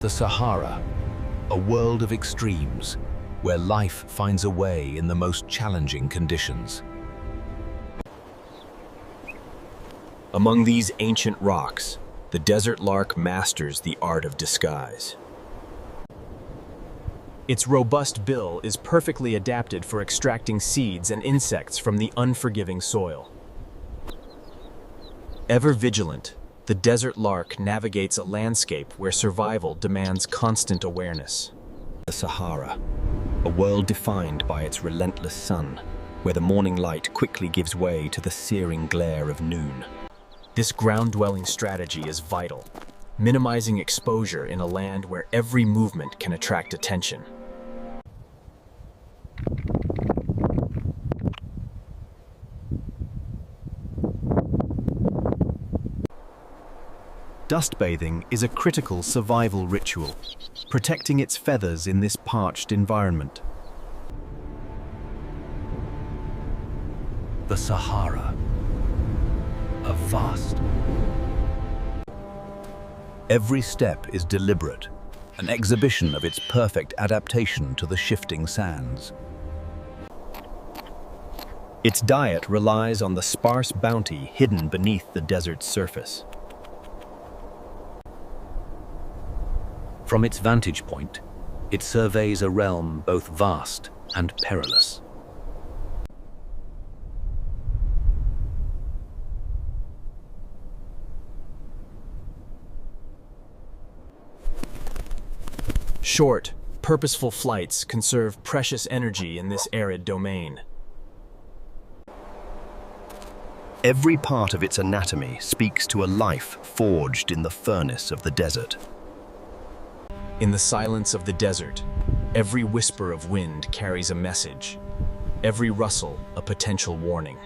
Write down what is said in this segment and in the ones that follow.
The Sahara, a world of extremes, where life finds a way in the most challenging conditions. Among these ancient rocks, the desert lark masters the art of disguise. Its robust bill is perfectly adapted for extracting seeds and insects from the unforgiving soil. Ever vigilant, the desert lark navigates a landscape where survival demands constant awareness. The Sahara, a world defined by its relentless sun, where the morning light quickly gives way to the searing glare of noon. This ground-dwelling strategy is vital, minimizing exposure in a land where every movement can attract attention. Dust bathing is a critical survival ritual, protecting its feathers in this parched environment. The Sahara, a vast. Every step is deliberate, an exhibition of its perfect adaptation to the shifting sands. Its diet relies on the sparse bounty hidden beneath the desert's surface. From its vantage point, it surveys a realm both vast and perilous. Short, purposeful flights conserve precious energy in this arid domain. Every part of its anatomy speaks to a life forged in the furnace of the desert. In the silence of the desert, every whisper of wind carries a message, every rustle a potential warning.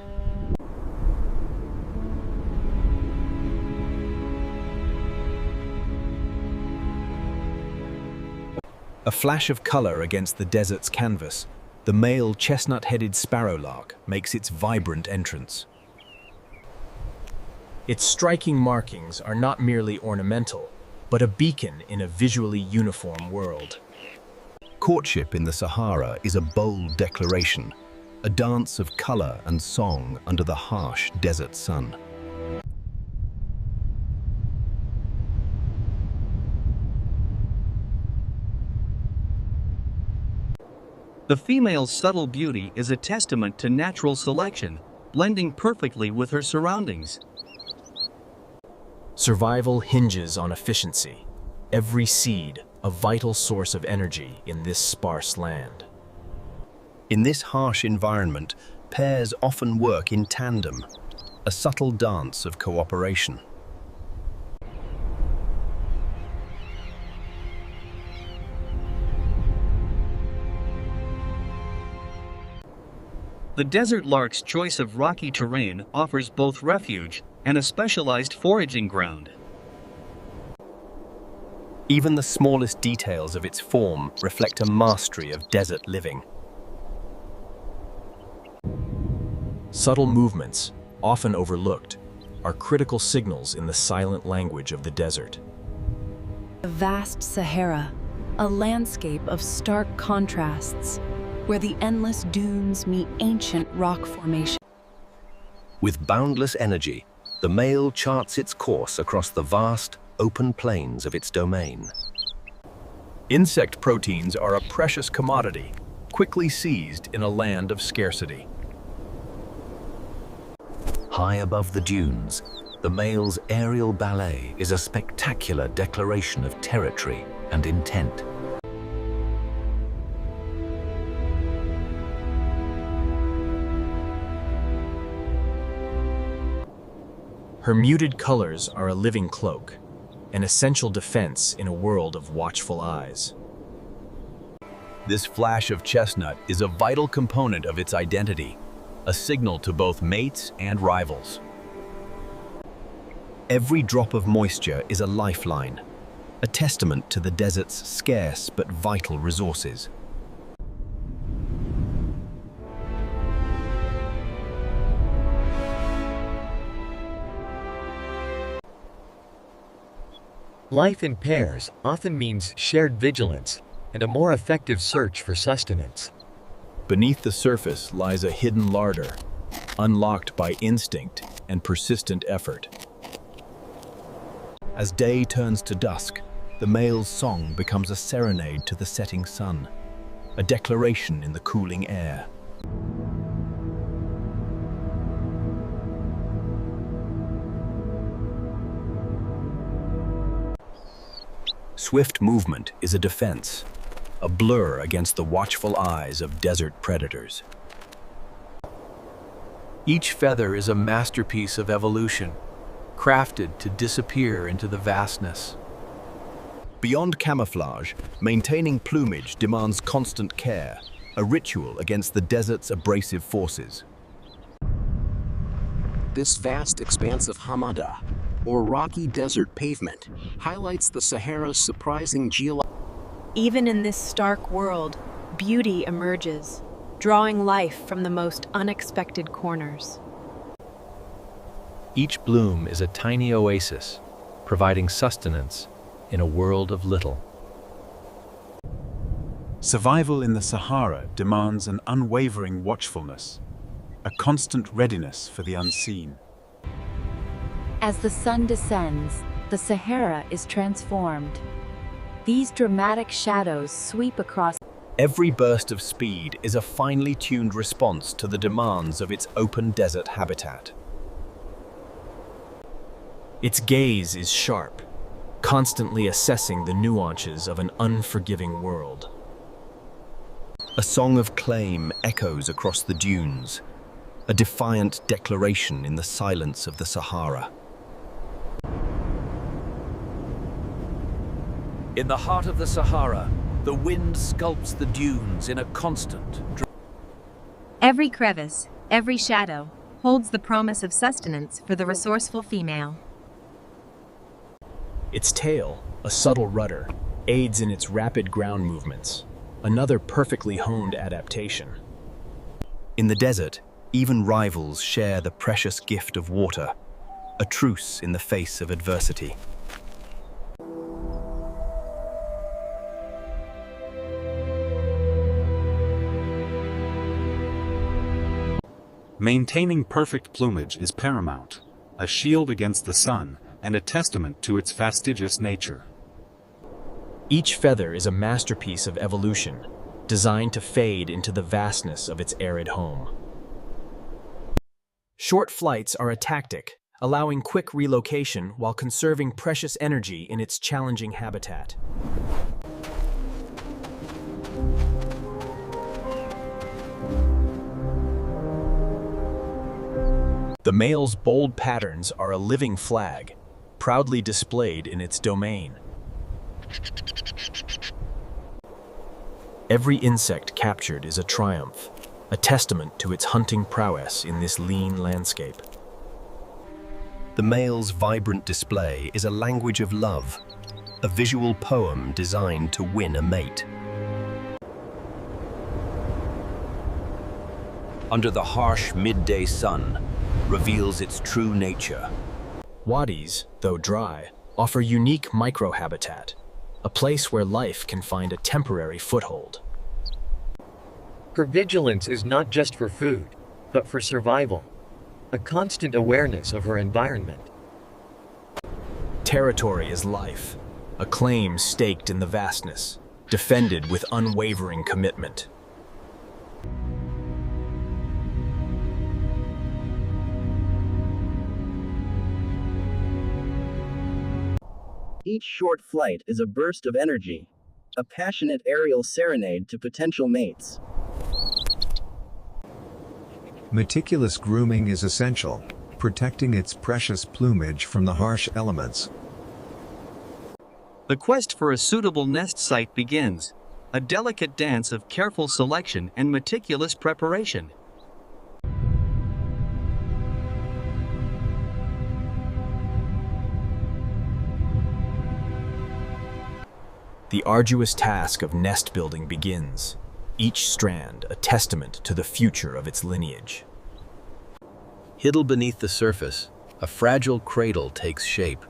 A flash of color against the desert's canvas, the male chestnut-headed Sparrow-Lark makes its vibrant entrance. Its striking markings are not merely ornamental, but a beacon in a visually uniform world. Courtship in the Sahara is a bold declaration, a dance of color and song under the harsh desert sun. The female's subtle beauty is a testament to natural selection, blending perfectly with her surroundings. Survival hinges on efficiency, every seed a vital source of energy in this sparse land. In this harsh environment, pairs often work in tandem, a subtle dance of cooperation. The desert lark's choice of rocky terrain offers both refuge and a specialized foraging ground. Even the smallest details of its form reflect a mastery of desert living. Subtle movements, often overlooked, are critical signals in the silent language of the desert. The vast Sahara, a landscape of stark contrasts, where the endless dunes meet ancient rock formations. With boundless energy, the male charts its course across the vast, open plains of its domain. Insect proteins are a precious commodity, quickly seized in a land of scarcity. High above the dunes, the male's aerial ballet is a spectacular declaration of territory and intent. Her muted colors are a living cloak, an essential defense in a world of watchful eyes. This flash of chestnut is a vital component of its identity, a signal to both mates and rivals. Every drop of moisture is a lifeline, a testament to the desert's scarce but vital resources. Life in pairs often means shared vigilance and a more effective search for sustenance. Beneath the surface lies a hidden larder, unlocked by instinct and persistent effort. As day turns to dusk, the male's song becomes a serenade to the setting sun, a declaration in the cooling air. Swift movement is a defense, a blur against the watchful eyes of desert predators. Each feather is a masterpiece of evolution, crafted to disappear into the vastness. Beyond camouflage, maintaining plumage demands constant care, a ritual against the desert's abrasive forces. This vast expanse of hamada, or rocky desert pavement, highlights the Sahara's surprising Even in this stark world, beauty emerges, drawing life from the most unexpected corners. Each bloom is a tiny oasis, providing sustenance in a world of little. Survival in the Sahara demands an unwavering watchfulness, a constant readiness for the unseen. As the sun descends, the Sahara is transformed. These dramatic shadows sweep across. Every burst of speed is a finely tuned response to the demands of its open desert habitat. Its gaze is sharp, constantly assessing the nuances of an unforgiving world. A song of claim echoes across the dunes, a defiant declaration in the silence of the Sahara. In the heart of the Sahara, the wind sculpts the dunes in a constant. Every crevice, every shadow, holds the promise of sustenance for the resourceful female. Its tail, a subtle rudder, aids in its rapid ground movements, another perfectly honed adaptation. In the desert, even rivals share the precious gift of water, a truce in the face of adversity. Maintaining perfect plumage is paramount, a shield against the sun and a testament to its fastidious nature. Each feather is a masterpiece of evolution, designed to fade into the vastness of its arid home. Short flights are a tactic, allowing quick relocation while conserving precious energy in its challenging habitat. The male's bold patterns are a living flag, proudly displayed in its domain. Every insect captured is a triumph, a testament to its hunting prowess in this lean landscape. The male's vibrant display is a language of love, a visual poem designed to win a mate. Under the harsh midday sun, reveals its true nature. Wadis, though dry, offer unique microhabitat, a place where life can find a temporary foothold. Her vigilance is not just for food, but for survival, a constant awareness of her environment. Territory is life, a claim staked in the vastness, defended with unwavering commitment. Each short flight is a burst of energy, a passionate aerial serenade to potential mates. Meticulous grooming is essential, protecting its precious plumage from the harsh elements. The quest for a suitable nest site begins, a delicate dance of careful selection and meticulous preparation. The arduous task of nest building begins, each strand a testament to the future of its lineage. Hidden beneath the surface, a fragile cradle takes shape,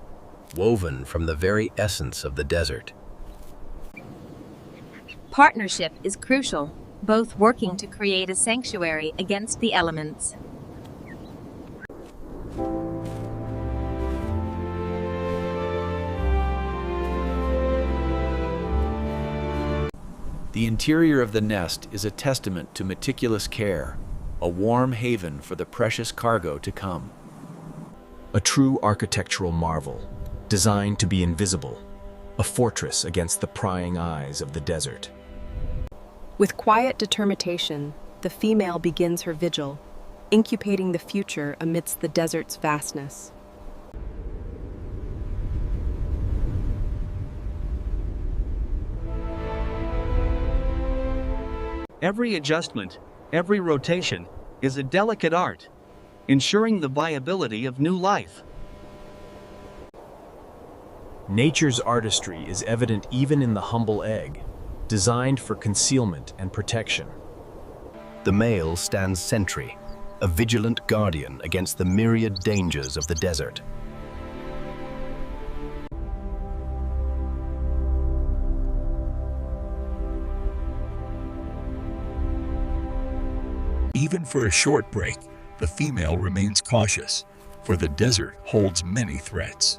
woven from the very essence of the desert. Partnership is crucial, both working to create a sanctuary against the elements. The interior of the nest is a testament to meticulous care, a warm haven for the precious cargo to come. A true architectural marvel, designed to be invisible, a fortress against the prying eyes of the desert. With quiet determination, the female begins her vigil, incubating the future amidst the desert's vastness. Every adjustment, every rotation, is a delicate art, ensuring the viability of new life. Nature's artistry is evident even in the humble egg, designed for concealment and protection. The male stands sentry, a vigilant guardian against the myriad dangers of the desert. Even for a short break, the female remains cautious, for the desert holds many threats.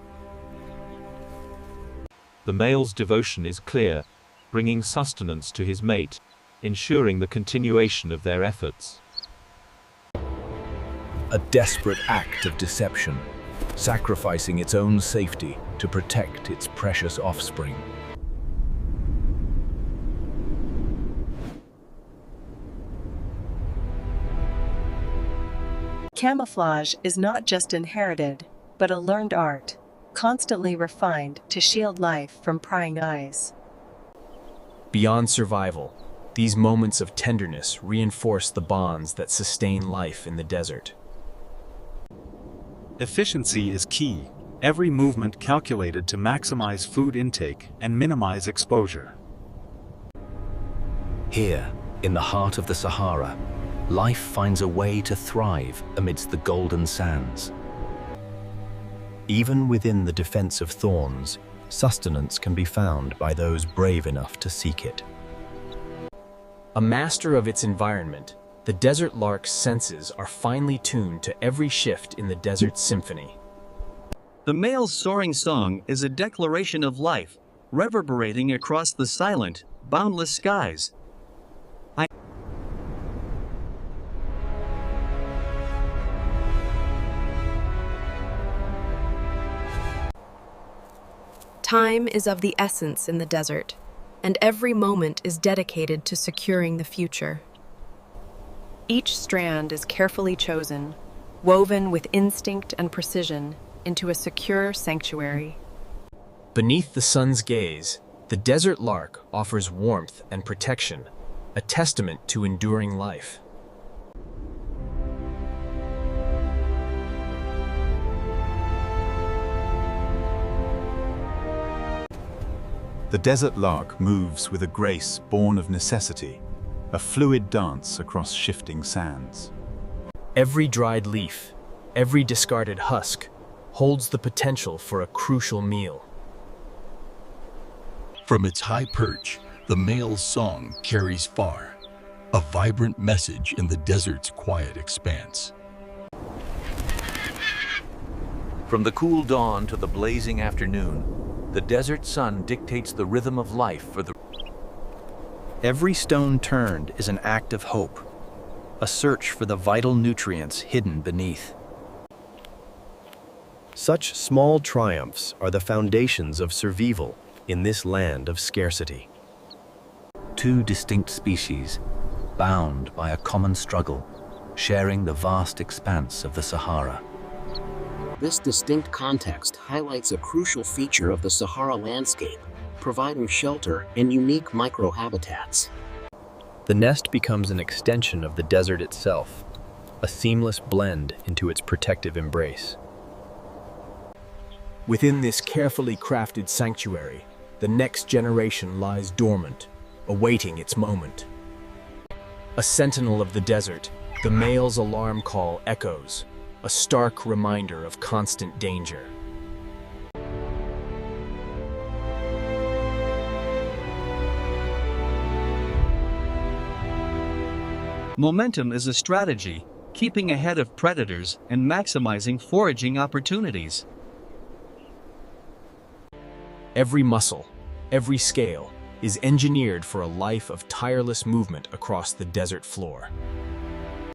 The male's devotion is clear, bringing sustenance to his mate, ensuring the continuation of their efforts. A desperate act of deception, sacrificing its own safety to protect its precious offspring. Camouflage is not just inherited, but a learned art, constantly refined to shield life from prying eyes. Beyond survival, these moments of tenderness reinforce the bonds that sustain life in the desert. Efficiency is key, every movement calculated to maximize food intake and minimize exposure. Here, in the heart of the Sahara, life finds a way to thrive amidst the golden sands. Even within the defense of thorns, sustenance can be found by those brave enough to seek it. A master of its environment, the desert lark's senses are finely tuned to every shift in the desert symphony. The male's soaring song is a declaration of life, reverberating across the silent, boundless skies. Time is of the essence in the desert, and every moment is dedicated to securing the future. Each strand is carefully chosen, woven with instinct and precision into a secure sanctuary. Beneath the sun's gaze, the desert lark offers warmth and protection, a testament to enduring life. The desert lark moves with a grace born of necessity, a fluid dance across shifting sands. Every dried leaf, every discarded husk, holds the potential for a crucial meal. From its high perch, the male's song carries far, a vibrant message in the desert's quiet expanse. From the cool dawn to the blazing afternoon, the desert sun dictates the rhythm of life for the... Every stone turned is an act of hope, a search for the vital nutrients hidden beneath. Such small triumphs are the foundations of survival in this land of scarcity. Two distinct species, bound by a common struggle, sharing the vast expanse of the Sahara. This distinct context highlights a crucial feature of the Sahara landscape, providing shelter and unique microhabitats. The nest becomes an extension of the desert itself, a seamless blend into its protective embrace. Within this carefully crafted sanctuary, the next generation lies dormant, awaiting its moment. A sentinel of the desert, the male's alarm call echoes, a stark reminder of constant danger. Momentum is a strategy, keeping ahead of predators and maximizing foraging opportunities. Every muscle, every scale, is engineered for a life of tireless movement across the desert floor.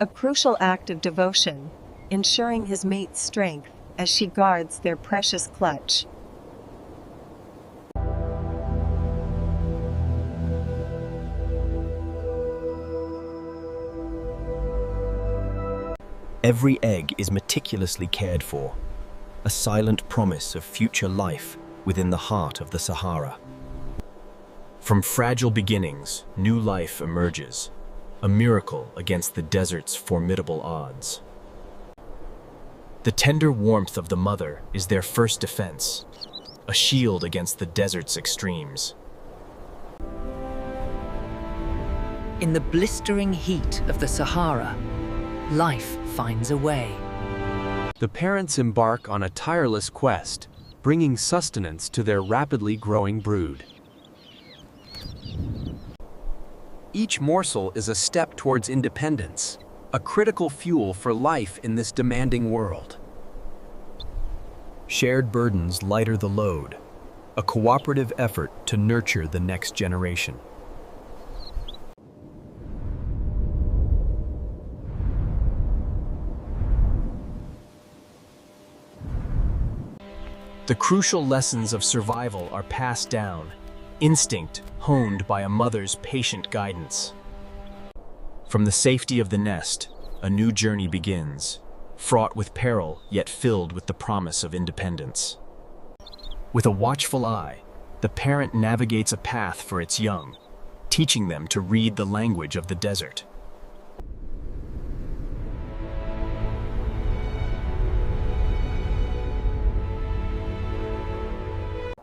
A crucial act of devotion, ensuring his mate's strength as she guards their precious clutch. Every egg is meticulously cared for, a silent promise of future life within the heart of the Sahara. From fragile beginnings, new life emerges, a miracle against the desert's formidable odds. The tender warmth of the mother is their first defense, a shield against the desert's extremes. In the blistering heat of the Sahara, life finds a way. The parents embark on a tireless quest, bringing sustenance to their rapidly growing brood. Each morsel is a step towards independence, a critical fuel for life in this demanding world. Shared burdens lighter the load, a cooperative effort to nurture the next generation. The crucial lessons of survival are passed down, instinct honed by a mother's patient guidance. From the safety of the nest, a new journey begins, fraught with peril yet filled with the promise of independence. With a watchful eye, the parent navigates a path for its young, teaching them to read the language of the desert.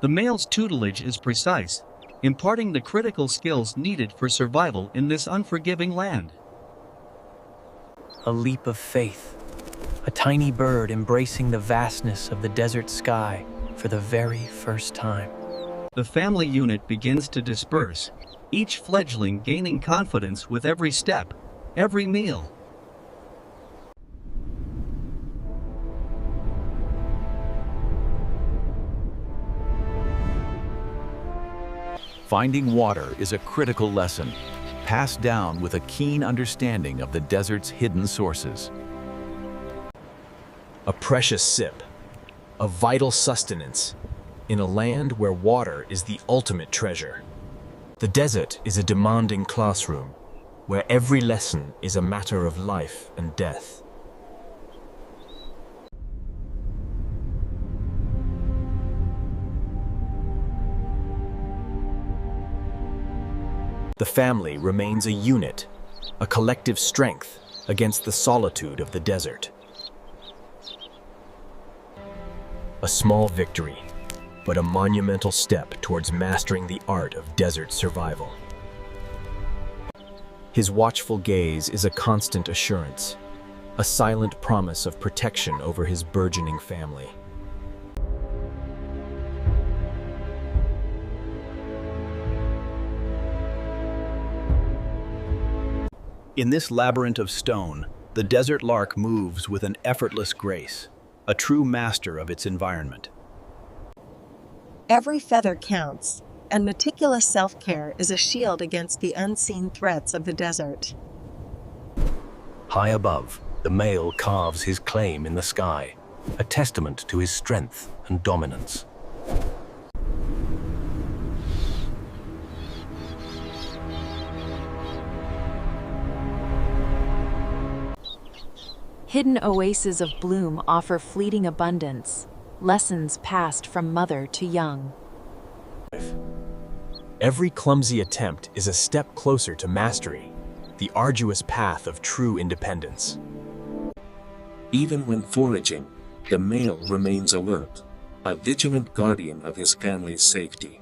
The male's tutelage is precise, imparting the critical skills needed for survival in this unforgiving land. A leap of faith, a tiny bird embracing the vastness of the desert sky for the very first time. The family unit begins to disperse, each fledgling gaining confidence with every step, every meal. Finding water is a critical lesson, passed down with a keen understanding of the desert's hidden sources. A precious sip, a vital sustenance, in a land where water is the ultimate treasure. The desert is a demanding classroom, where every lesson is a matter of life and death. The family remains a unit, a collective strength against the solitude of the desert. A small victory, but a monumental step towards mastering the art of desert survival. His watchful gaze is a constant assurance, a silent promise of protection over his burgeoning family. In this labyrinth of stone, the desert lark moves with an effortless grace, a true master of its environment. Every feather counts, and meticulous self-care is a shield against the unseen threats of the desert. High above, the male carves his claim in the sky, a testament to his strength and dominance. Hidden oases of bloom offer fleeting abundance, lessons passed from mother to young. Every clumsy attempt is a step closer to mastery, the arduous path of true independence. Even when foraging, the male remains alert, a vigilant guardian of his family's safety.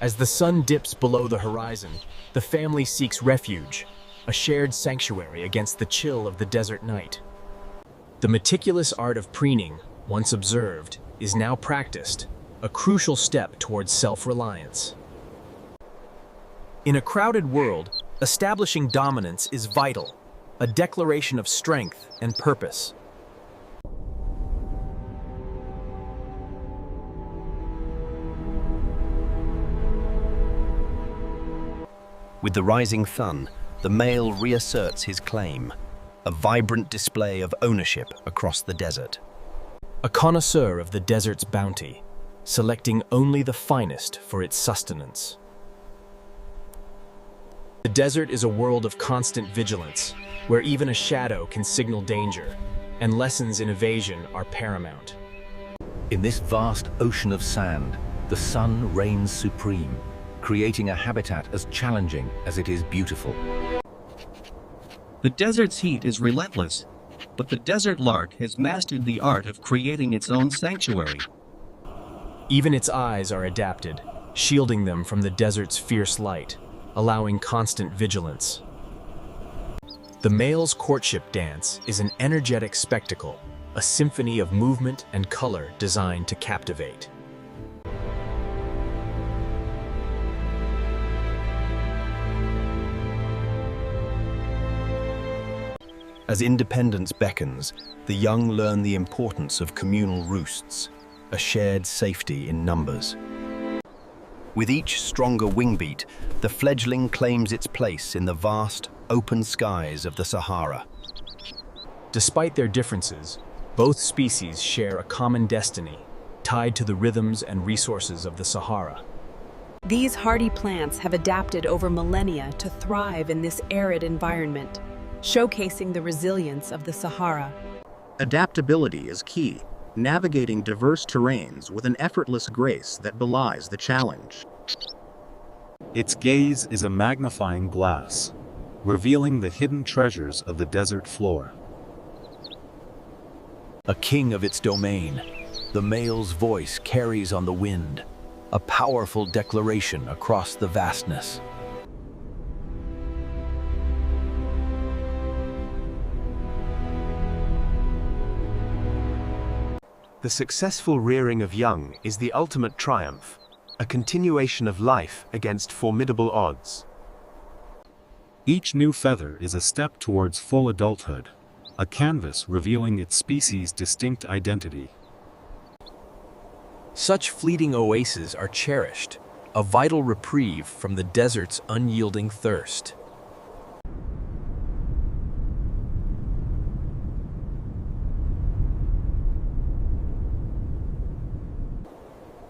As the sun dips below the horizon, the family seeks refuge, a shared sanctuary against the chill of the desert night. The meticulous art of preening, once observed, is now practiced, a crucial step towards self-reliance. In a crowded world, establishing dominance is vital, a declaration of strength and purpose. With the rising sun, the male reasserts his claim, a vibrant display of ownership across the desert. A connoisseur of the desert's bounty, selecting only the finest for its sustenance. The desert is a world of constant vigilance, where even a shadow can signal danger, and lessons in evasion are paramount. In this vast ocean of sand, the sun reigns supreme, creating a habitat as challenging as it is beautiful. The desert's heat is relentless, but the desert lark has mastered the art of creating its own sanctuary. Even its eyes are adapted, shielding them from the desert's fierce light, allowing constant vigilance. The male's courtship dance is an energetic spectacle, a symphony of movement and color designed to captivate. As independence beckons, the young learn the importance of communal roosts, a shared safety in numbers. With each stronger wingbeat, the fledgling claims its place in the vast, open skies of the Sahara. Despite their differences, both species share a common destiny, tied to the rhythms and resources of the Sahara. These hardy plants have adapted over millennia to thrive in this arid environment, showcasing the resilience of the Sahara. Adaptability is key, navigating diverse terrains with an effortless grace that belies the challenge. Its gaze is a magnifying glass, revealing the hidden treasures of the desert floor. A king of its domain, the male's voice carries on the wind, a powerful declaration across the vastness. The successful rearing of young is the ultimate triumph, a continuation of life against formidable odds. Each new feather is a step towards full adulthood, a canvas revealing its species' distinct identity. Such fleeting oases are cherished, a vital reprieve from the desert's unyielding thirst.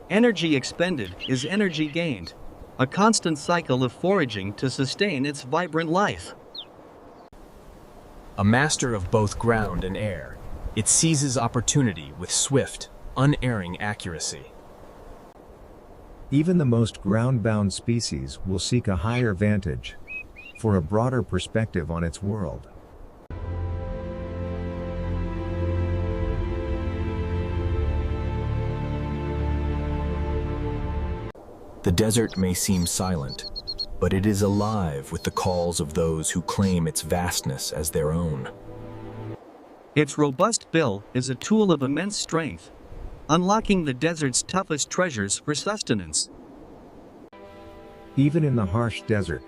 Energy expended is energy gained, a constant cycle of foraging to sustain its vibrant life. A master of both ground and air, it seizes opportunity with swift, unerring accuracy. Even the most ground-bound species will seek a higher vantage, for a broader perspective on its world. The desert may seem silent, but it is alive with the calls of those who claim its vastness as their own. Its robust bill is a tool of immense strength, unlocking the desert's toughest treasures for sustenance. Even in the harsh desert,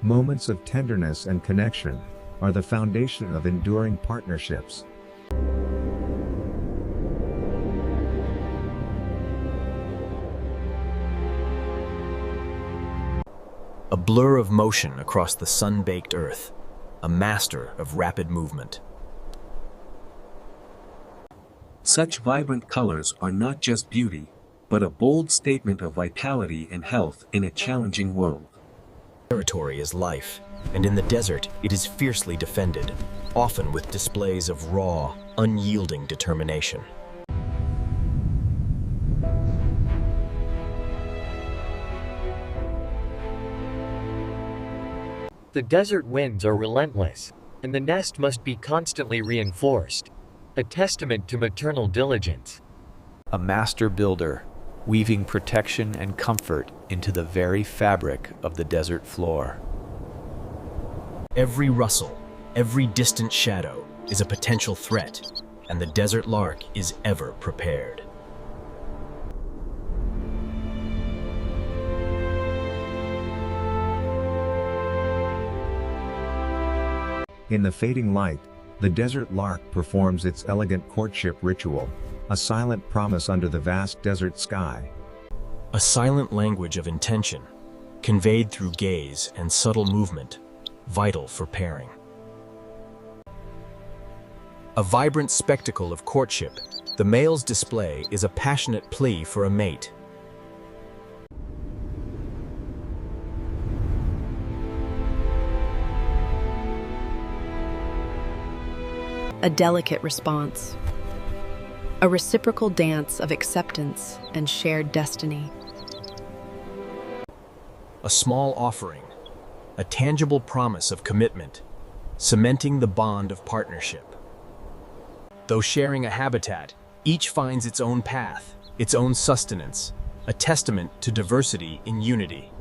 moments of tenderness and connection are the foundation of enduring partnerships. A blur of motion across the sun-baked earth, a master of rapid movement. Such vibrant colors are not just beauty, but a bold statement of vitality and health in a challenging world. Territory is life, and in the desert it is fiercely defended, often with displays of raw, unyielding determination. The desert winds are relentless, and the nest must be constantly reinforced, a testament to maternal diligence. A master builder, weaving protection and comfort into the very fabric of the desert floor. Every rustle, every distant shadow is a potential threat, and the desert lark is ever prepared. In the fading light, the desert lark performs its elegant courtship ritual, a silent promise under the vast desert sky. A silent language of intention, conveyed through gaze and subtle movement, vital for pairing. A vibrant spectacle of courtship, the male's display is a passionate plea for a mate. A delicate response. A reciprocal dance of acceptance and shared destiny. A small offering, a tangible promise of commitment, cementing the bond of partnership. Though sharing a habitat, each finds its own path, its own sustenance, a testament to diversity in unity.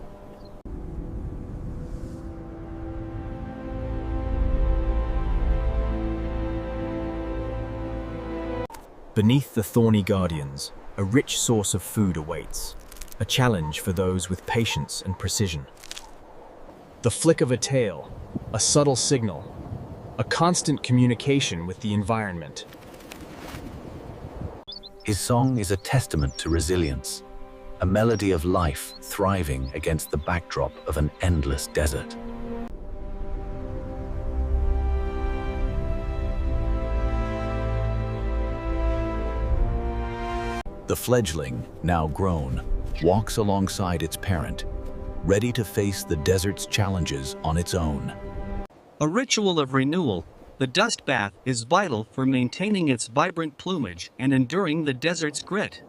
Beneath the thorny guardians, a rich source of food awaits, a challenge for those with patience and precision. The flick of a tail, a subtle signal, a constant communication with the environment. His song is a testament to resilience, a melody of life thriving against the backdrop of an endless desert. The fledgling, now grown, walks alongside its parent, ready to face the desert's challenges on its own. A ritual of renewal, the dust bath is vital for maintaining its vibrant plumage and enduring the desert's grit.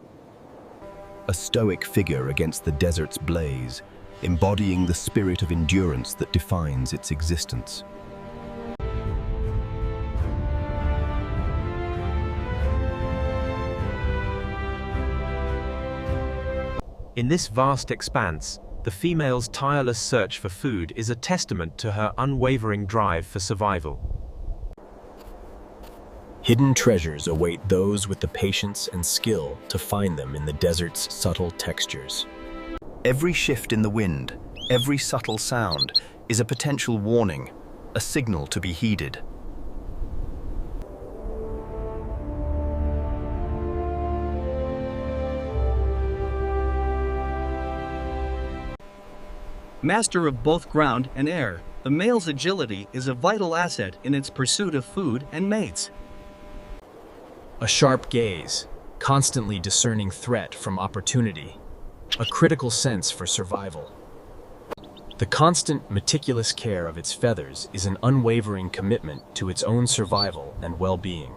A stoic figure against the desert's blaze, embodying the spirit of endurance that defines its existence. In this vast expanse, the female's tireless search for food is a testament to her unwavering drive for survival. Hidden treasures await those with the patience and skill to find them in the desert's subtle textures. Every shift in the wind, every subtle sound, is a potential warning, a signal to be heeded. Master of both ground and air, the male's agility is a vital asset in its pursuit of food and mates. A sharp gaze, constantly discerning threat from opportunity, a critical sense for survival. The constant, meticulous care of its feathers is an unwavering commitment to its own survival and well-being.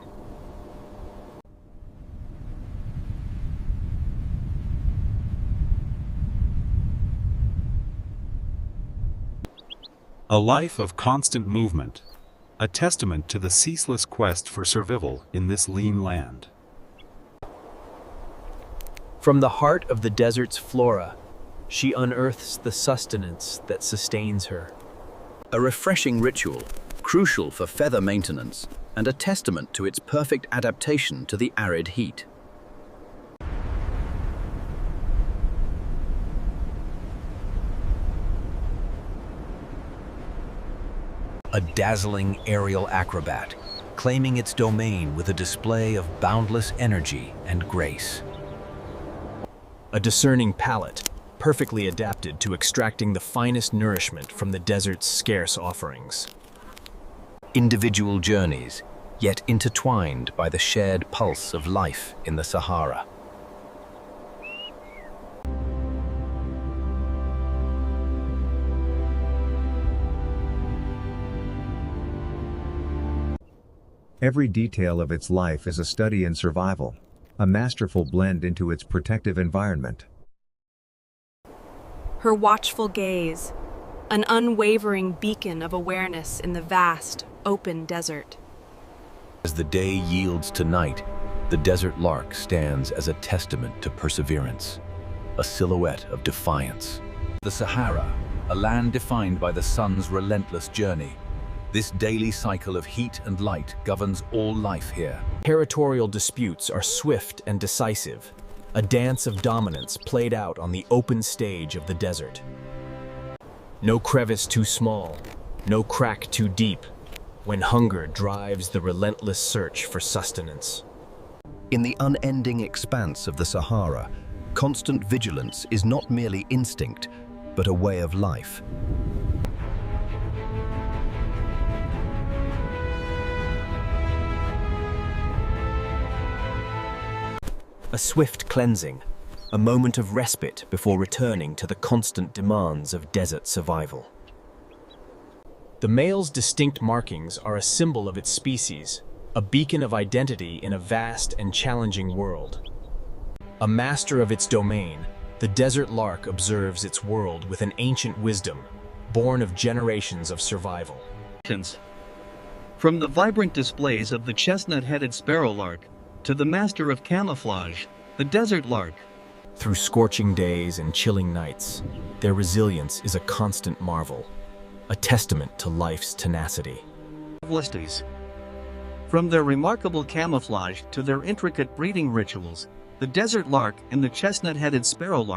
A life of constant movement, a testament to the ceaseless quest for survival in this lean land. From the heart of the desert's flora, she unearths the sustenance that sustains her. A refreshing ritual, crucial for feather maintenance, and a testament to its perfect adaptation to the arid heat. A dazzling aerial acrobat, claiming its domain with a display of boundless energy and grace. A discerning palate, perfectly adapted to extracting the finest nourishment from the desert's scarce offerings. Individual journeys, yet intertwined by the shared pulse of life in the Sahara. Every detail of its life is a study in survival, a masterful blend into its protective environment. Her watchful gaze, an unwavering beacon of awareness in the vast, open desert. As the day yields to night, the desert lark stands as a testament to perseverance, a silhouette of defiance. The Sahara, a land defined by the sun's relentless journey. This daily cycle of heat and light governs all life here. Territorial disputes are swift and decisive, a dance of dominance played out on the open stage of the desert. No crevice too small, no crack too deep, when hunger drives the relentless search for sustenance. In the unending expanse of the Sahara, constant vigilance is not merely instinct, but a way of life. A swift cleansing, a moment of respite before returning to the constant demands of desert survival. The male's distinct markings are a symbol of its species, a beacon of identity in a vast and challenging world. A master of its domain, the desert lark observes its world with an ancient wisdom, born of generations of survival. From the vibrant displays of the chestnut-headed sparrow-lark to the master of camouflage, the desert lark. Through scorching days and chilling nights, their resilience is a constant marvel, a testament to life's tenacity. From their remarkable camouflage to their intricate breeding rituals, the desert lark and the chestnut-headed sparrow-lark